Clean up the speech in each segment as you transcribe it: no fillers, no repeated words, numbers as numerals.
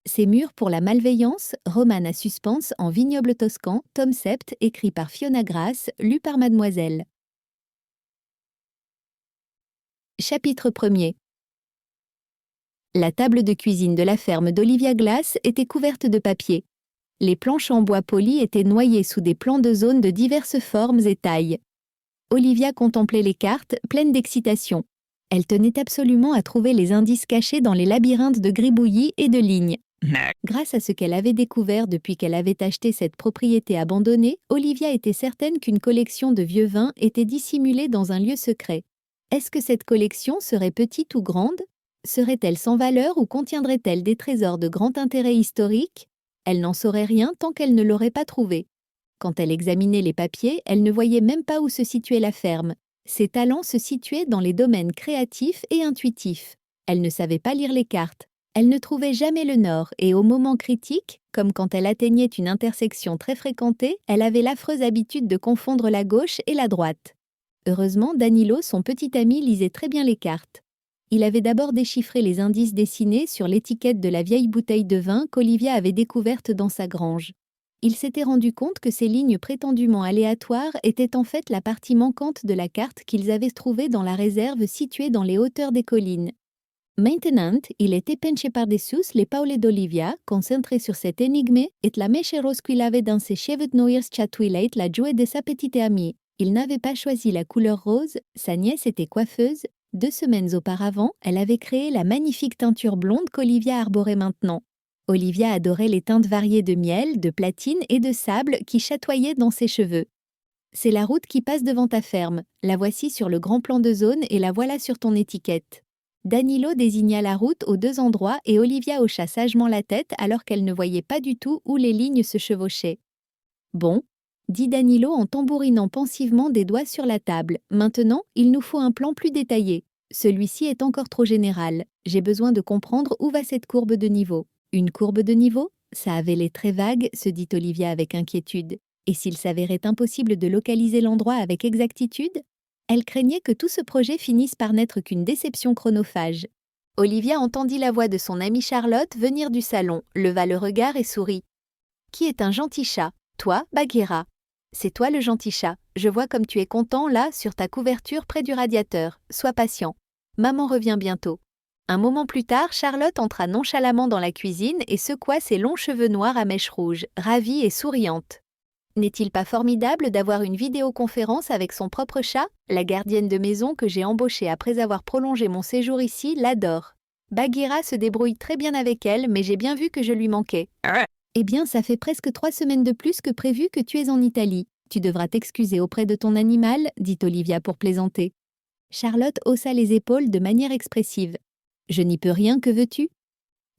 Ces murs pour la malveillance, roman à suspense en vignoble toscan, tome 7, écrit par Fiona Grass, lu par Mademoiselle. Chapitre 1er. La table de cuisine de la ferme d'Olivia Glass était couverte de papier. Les planches en bois poli étaient noyées sous des plans de zone de diverses formes et tailles. Olivia contemplait les cartes, pleine d'excitation. Elle tenait absolument à trouver les indices cachés dans les labyrinthes de gribouillis et de lignes. Grâce à ce qu'elle avait découvert depuis qu'elle avait acheté cette propriété abandonnée, Olivia était certaine qu'une collection de vieux vins était dissimulée dans un lieu secret. Est-ce que cette collection serait petite ou grande? Serait-elle sans valeur ou contiendrait-elle des trésors de grand intérêt historique? Elle n'en saurait rien tant qu'elle ne l'aurait pas trouvé. Quand elle examinait les papiers, elle ne voyait même pas où se situait la ferme. Ses talents se situaient dans les domaines créatifs et intuitifs. Elle ne savait pas lire les cartes. Elle ne trouvait jamais le nord et au moment critique, comme quand elle atteignait une intersection très fréquentée, elle avait l'affreuse habitude de confondre la gauche et la droite. Heureusement, Danilo, son petit ami, lisait très bien les cartes. Il avait d'abord déchiffré les indices dessinés sur l'étiquette de la vieille bouteille de vin qu'Olivia avait découverte dans sa grange. Il s'était rendu compte que ces lignes prétendument aléatoires étaient en fait la partie manquante de la carte qu'ils avaient trouvée dans la réserve située dans les hauteurs des collines. Maintenant, il était penché par-dessus les paules d'Olivia, concentré sur cette énigme, et la mèche rose qu'il avait dans ses cheveux noirs chatouillés la jouée de sa petite amie. Il n'avait pas choisi la couleur rose, sa nièce était coiffeuse. 2 semaines auparavant, elle avait créé la magnifique teinture blonde qu'Olivia arborait maintenant. Olivia adorait les teintes variées de miel, de platine et de sable qui chatoyaient dans ses cheveux. C'est la route qui passe devant ta ferme. La voici sur le grand plan de zone et la voilà sur ton étiquette. Danilo désigna la route aux 2 endroits et Olivia hocha sagement la tête alors qu'elle ne voyait pas du tout où les lignes se chevauchaient. « Bon », dit Danilo en tambourinant pensivement des doigts sur la table. « Maintenant, il nous faut un plan plus détaillé. Celui-ci est encore trop général. J'ai besoin de comprendre où va cette courbe de niveau. » Une courbe de niveau? Ça avait l'air très vague, se dit Olivia avec inquiétude. Et s'il s'avérait impossible de localiser l'endroit avec exactitude? Elle craignait que tout ce projet finisse par n'être qu'une déception chronophage. Olivia entendit la voix de son amie Charlotte venir du salon, leva le regard et sourit. « Qui est un gentil chat? Toi, Bagheera. C'est toi le gentil chat. Je vois comme tu es content là, sur ta couverture près du radiateur. Sois patient. Maman revient bientôt. » Un moment plus tard, Charlotte entra nonchalamment dans la cuisine et secoua ses longs cheveux noirs à mèches rouges, ravie et souriante. N'est-il pas formidable d'avoir une vidéoconférence avec son propre chat? La gardienne de maison que j'ai embauchée après avoir prolongé mon séjour ici l'adore. Bagheera se débrouille très bien avec elle, mais j'ai bien vu que je lui manquais. Eh bien, ça fait presque 3 semaines de plus que prévu que tu es en Italie. Tu devras t'excuser auprès de ton animal, dit Olivia pour plaisanter. Charlotte haussa les épaules de manière expressive. Je n'y peux rien, que veux-tu?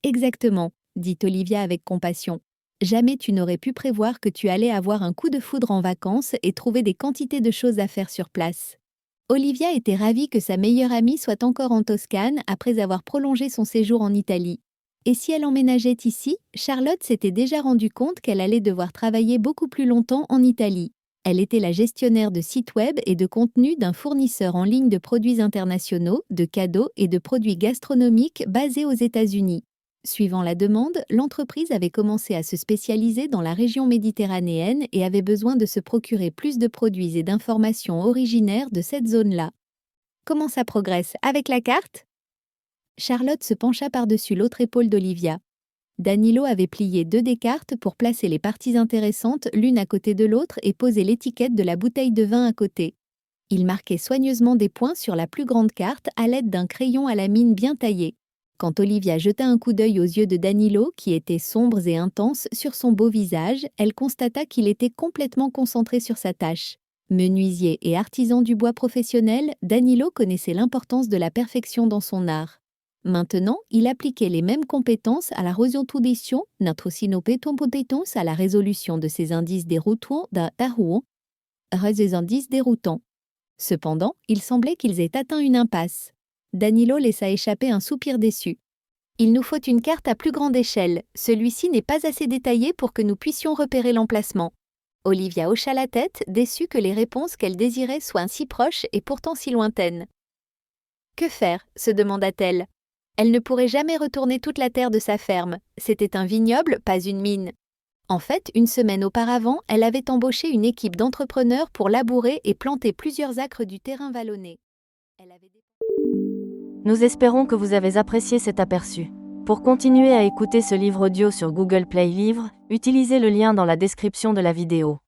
Exactement, dit Olivia avec compassion. Jamais tu n'aurais pu prévoir que tu allais avoir un coup de foudre en vacances et trouver des quantités de choses à faire sur place. Olivia était ravie que sa meilleure amie soit encore en Toscane après avoir prolongé son séjour en Italie. Et si elle emménageait ici, Charlotte s'était déjà rendu compte qu'elle allait devoir travailler beaucoup plus longtemps en Italie. Elle était la gestionnaire de sites web et de contenu d'un fournisseur en ligne de produits internationaux, de cadeaux et de produits gastronomiques basés aux États-Unis. Suivant la demande, l'entreprise avait commencé à se spécialiser dans la région méditerranéenne et avait besoin de se procurer plus de produits et d'informations originaires de cette zone-là. Comment ça progresse? Avec la carte? Charlotte se pencha par-dessus l'autre épaule d'Olivia. Danilo avait plié 2 des cartes pour placer les parties intéressantes l'une à côté de l'autre et poser l'étiquette de la bouteille de vin à côté. Il marquait soigneusement des points sur la plus grande carte à l'aide d'un crayon à la mine bien taillée. Quand Olivia jeta un coup d'œil aux yeux de Danilo, qui étaient sombres et intenses sur son beau visage, elle constata qu'il était complètement concentré sur sa tâche. Menuisier et artisan du bois professionnel, Danilo connaissait l'importance de la perfection dans son art. Maintenant, il appliquait les mêmes compétences à la résolution, notre synopéton compétence à la résolution de ces indices déroutants des indices déroutants. Cependant, il semblait qu'ils aient atteint une impasse. Danilo laissa échapper un soupir déçu. « Il nous faut une carte à plus grande échelle. Celui-ci n'est pas assez détaillé pour que nous puissions repérer l'emplacement. » Olivia hocha la tête, déçue que les réponses qu'elle désirait soient si proches et pourtant si lointaines. « Que faire ?» se demanda-t-elle. Elle ne pourrait jamais retourner toute la terre de sa ferme. C'était un vignoble, pas une mine. En fait, une semaine auparavant, elle avait embauché une équipe d'entrepreneurs pour labourer et planter plusieurs acres du terrain vallonné. Nous espérons que vous avez apprécié cet aperçu. Pour continuer à écouter ce livre audio sur Google Play Livres, utilisez le lien dans la description de la vidéo.